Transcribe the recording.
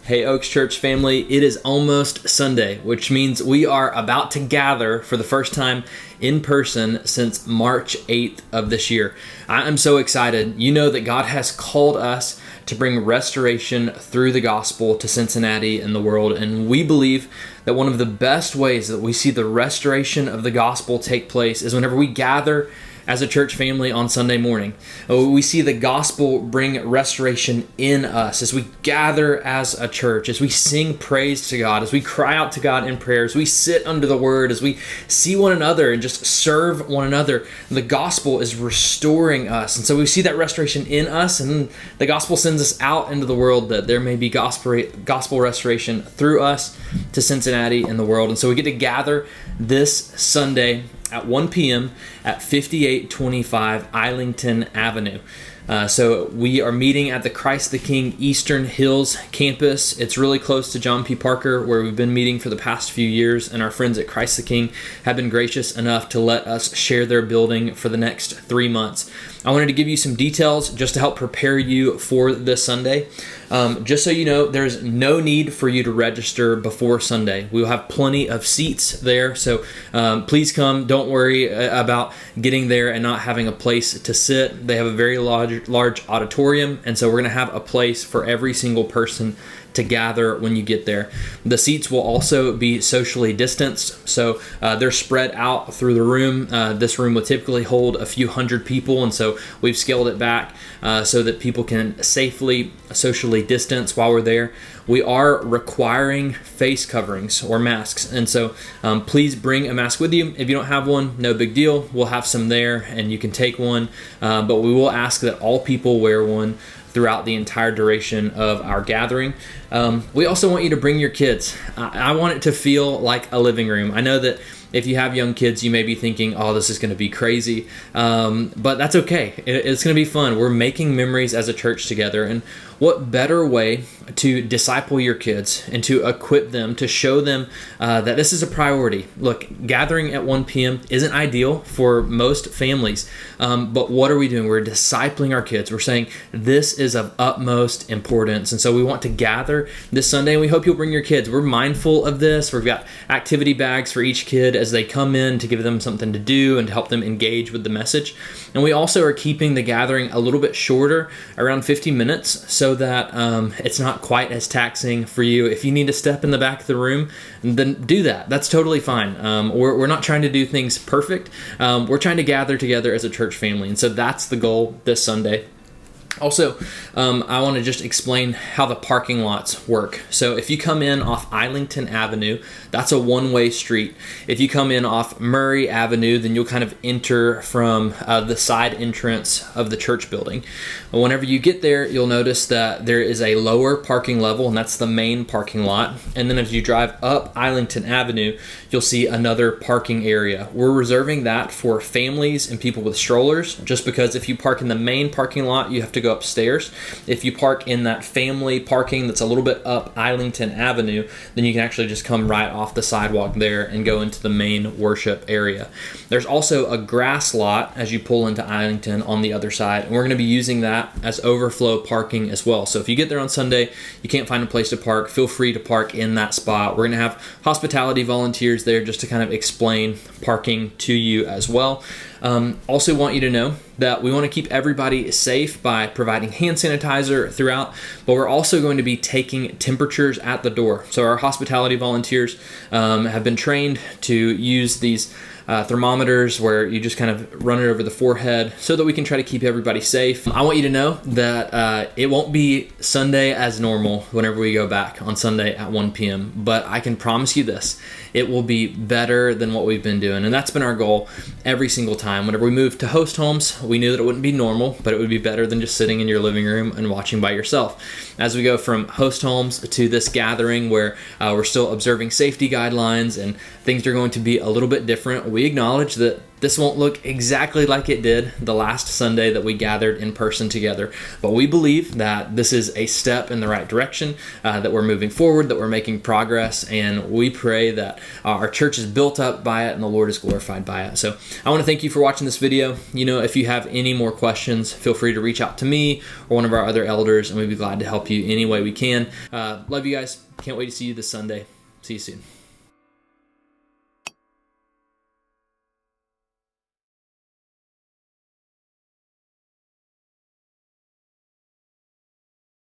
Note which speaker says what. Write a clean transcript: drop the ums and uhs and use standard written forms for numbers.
Speaker 1: Hey Oaks Church family, it is almost Sunday, which means we are about to gather for the first time in person since March 8th of this year. I'm so excited. You know that God has called us to bring restoration through the gospel to Cincinnati and the world, and we believe that one of the best ways that we see the restoration of the gospel take place is whenever we gather as a church family on Sunday morning. We see the gospel bring restoration in us as we gather as a church, as we sing praise to God, as we cry out to God in prayer, as we sit under the word, as we see one another and just serve one another. The gospel is restoring us. And so we see that restoration in us, and the gospel sends us out into the world that there may be gospel restoration through us to Cincinnati and the world. And so we get to gather this Sunday at 1 p.m. at 5825 Islington Avenue. So we are meeting at the Christ the King Eastern Hills campus. It's really close to John P. Parker, where we've been meeting for the past few years, and our friends at Christ the King have been gracious enough to let us share their building for the next 3 months. I wanted to give you some details just to help prepare you for this Sunday. Just so you know, there's no need for you to register before Sunday. We will have plenty of seats there, so please come. Don't worry about getting there and not having a place to sit. They have a very large auditorium, and so we're going to have a place for every single person to gather when you get there. The seats will also be socially distanced, so they're spread out through the room. This room would typically hold a few hundred people, and so we've scaled it back so that people can safely socially distance while we're there. We are requiring face coverings or masks, and so please bring a mask with you. If you don't have one, no big deal. We'll have some there, and you can take one, but we will ask that all people wear one throughout the entire duration of our gathering. We also want you to bring your kids. I want it to feel like a living room. I know that if you have young kids, you may be thinking, oh, this is going to be crazy, but that's okay. It's going to be fun. We're making memories as a church together, and what better way to disciple your kids and to equip them, to show them that this is a priority. Look, gathering at 1 p.m. isn't ideal for most families, but what are we doing? We're discipling our kids. We're saying this is of utmost importance, and so we want to gather this Sunday, and we hope you'll bring your kids. We're mindful of this. We've got activity bags for each kid as they come in to give them something to do and to help them engage with the message. And we also are keeping the gathering a little bit shorter, around 50 minutes, so that it's not quite as taxing for you. If you need to step in the back of the room, then do that. That's totally fine. We're not trying to do things perfect. We're trying to gather together as a church family. And so that's the goal this Sunday. Also, I want to just explain how the parking lots work. So if you come in off Islington Avenue, that's a one-way street. If you come in off Murray Avenue, then you'll kind of enter from the side entrance of the church building. Whenever you get there, you'll notice that there is a lower parking level, and that's the main parking lot. And then as you drive up Islington Avenue, you'll see another parking area. We're reserving that for families and people with strollers, just because if you park in the main parking lot, you have to go upstairs. If you park in that family parking that's a little bit up Islington Avenue, then you can actually just come right off the sidewalk there and go into the main worship area. There's also a grass lot as you pull into Islington on the other side, and we're going to be using that as overflow parking as well. So if you get there on Sunday, you can't find a place to park, feel free to park in that spot. We're going to have hospitality volunteers there just to kind of explain parking to you as well. Also want you to know that we want to keep everybody safe by providing hand sanitizer throughout, but we're also going to be taking temperatures at the door. So our hospitality volunteers have been trained to use these thermometers where you just kind of run it over the forehead so that we can try to keep everybody safe. I want you to know that it won't be Sunday as normal whenever we go back on Sunday at 1 p.m., but I can promise you this, it will be better than what we've been doing. And that's been our goal every single time. Whenever we moved to host homes, we knew that it wouldn't be normal, but it would be better than just sitting in your living room and watching by yourself. As we go from host homes to this gathering where we're still observing safety guidelines and things are going to be a little bit different, we acknowledge that This won't look exactly like it did the last Sunday that we gathered in person together, but we believe that this is a step in the right direction, that we're moving forward, that we're making progress, and we pray that our church is built up by it and the Lord is glorified by it. So I want to thank you for watching this video. You know, if you have any more questions, feel free to reach out to me or one of our other elders, and we'd be glad to help you any way we can. Love you guys. Can't wait to see you this Sunday. See you soon.